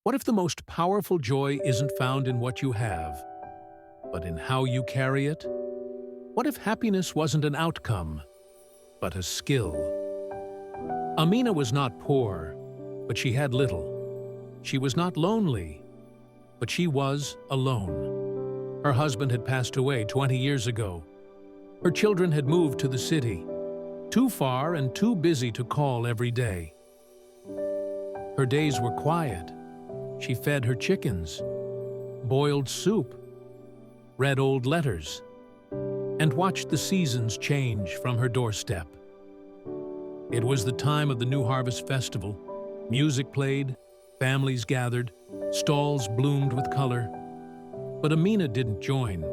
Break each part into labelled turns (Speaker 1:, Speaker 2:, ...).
Speaker 1: What if the most powerful joy isn't found in what you have, but in how you carry it? What if happiness wasn't an outcome, but a skill? Amina was not poor, but she had little. She was not lonely, but she was alone. Her husband had passed away 20 years ago. Her children had moved to the city, too far and too busy to call every day. Her days were quiet. She fed her chickens, boiled soup, read old letters, and watched the seasons change from her doorstep. It was the time of the New Harvest Festival. Music played, families gathered, stalls bloomed with color. But Amina didn't join.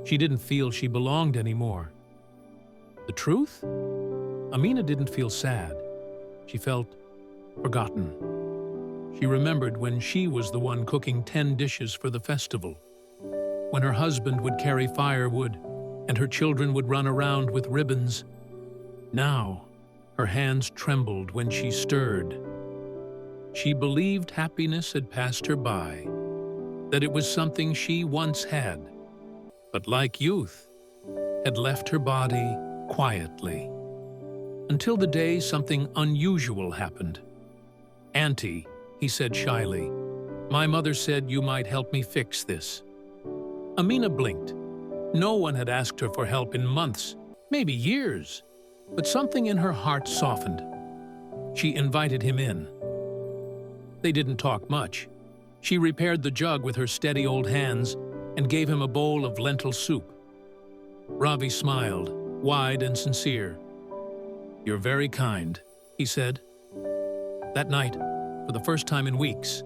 Speaker 1: She didn't feel she belonged anymore. The truth? Amina didn't feel sad. She felt forgotten. She remembered when she was the one cooking 10 dishes for the festival, when her husband would carry firewood and her children would run around with ribbons. Now, her hands trembled when she stirred. She believed happiness had passed her by, that it was something she once had, but like youth, had left her body quietly. Until the day something unusual happened. "Auntie," he said shyly, "my mother said you might help me fix this." Amina blinked. No one had asked her for help in months, maybe years, but something in her heart softened. She invited him in. They didn't talk much. She repaired the jug with her steady old hands and gave him a bowl of lentil soup. Ravi smiled, wide and sincere. "You're very kind," he said. That night, for the first time in weeks,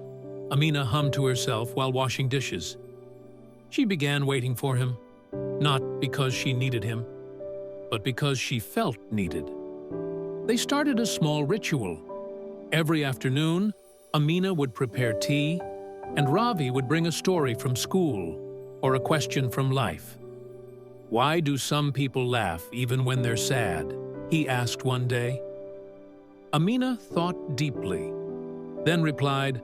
Speaker 1: Amina hummed to herself while washing dishes. She began waiting for him, not because she needed him, but because she felt needed. They started a small ritual. Every afternoon, Amina would prepare tea, and Ravi would bring a story from school or a question from life. "Why do some people laugh even when they're sad?" he asked one day. Amina thought deeply, then replied,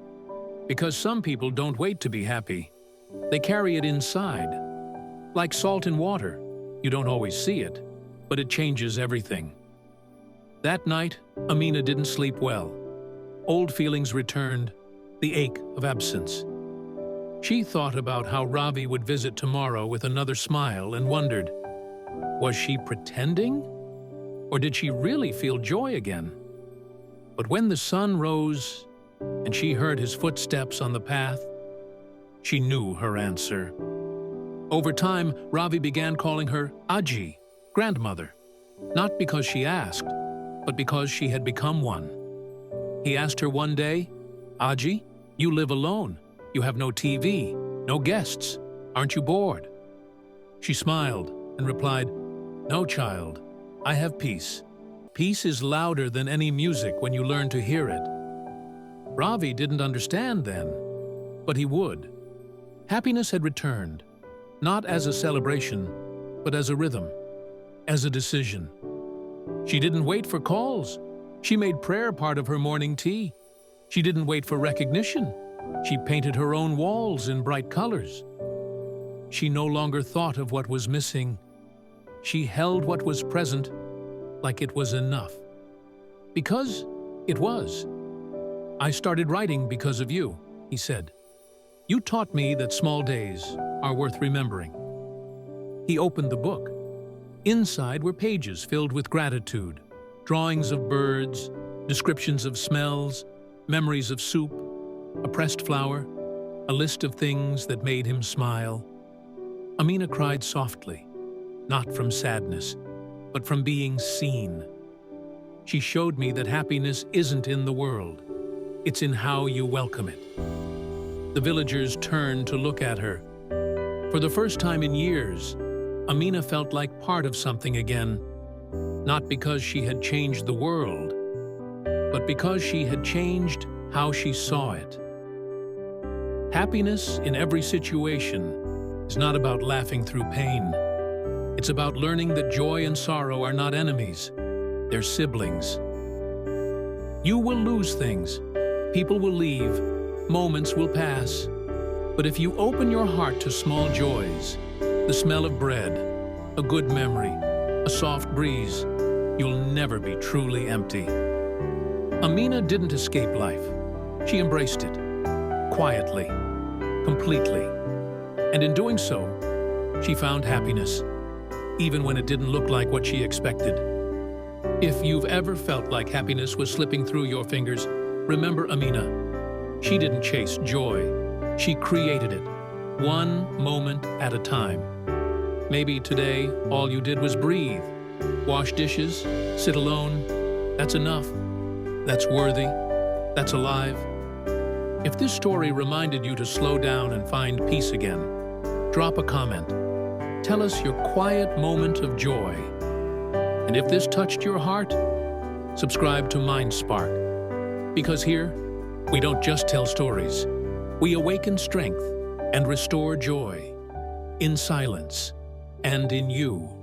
Speaker 1: "Because some people don't wait to be happy. They carry it inside. Like salt in water, you don't always see it, but it changes everything." That night, Amina didn't sleep well. Old feelings returned, the ache of absence. She thought about how Ravi would visit tomorrow with another smile and wondered, was she pretending? Or did she really feel joy again? But when the sun rose and she heard his footsteps on the path, she knew her answer. Over time, Ravi began calling her Aji, grandmother, not because she asked, but because she had become one. He asked her one day, "Aji, you live alone. You have no TV, no guests. Aren't you bored?" She smiled and replied, "No, child, I have peace. Peace is louder than any music when you learn to hear it." Ravi didn't understand then, but he would. Happiness had returned, not as a celebration, but as a rhythm, as a decision. She didn't wait for calls. She made prayer part of her morning tea. She didn't wait for recognition. She painted her own walls in bright colors. She no longer thought of what was missing. She held what was present like it was enough. Because it was. "I started writing because of you," he said. "You taught me that small days are worth remembering." He opened the book. Inside were pages filled with gratitude, drawings of birds, descriptions of smells, memories of soup, a pressed flower, a list of things that made him smile. Amina cried softly, not from sadness, but from being seen. She showed me that happiness isn't in the world. It's in how you welcome it. The villagers turned to look at her. For the first time in years, Amina felt like part of something again, not because she had changed the world, but because she had changed how she saw it. Happiness in every situation is not about laughing through pain. It's about learning that joy and sorrow are not enemies, they're siblings. You will lose things, people will leave, moments will pass. But if you open your heart to small joys, the smell of bread, a good memory, a soft breeze, you'll never be truly empty. Amina didn't escape life. She embraced it, quietly, completely. And in doing so, she found happiness, even when it didn't look like what she expected. If you've ever felt like happiness was slipping through your fingers, remember Amina. She didn't chase joy. She created it, one moment at a time. Maybe today, all you did was breathe, wash dishes, sit alone. That's enough. That's worthy. That's alive. If this story reminded you to slow down and find peace again, drop a comment. Tell us your quiet moment of joy. And if this touched your heart, subscribe to MindSpark. Because here, we don't just tell stories. We awaken strength and restore joy in silence and in you.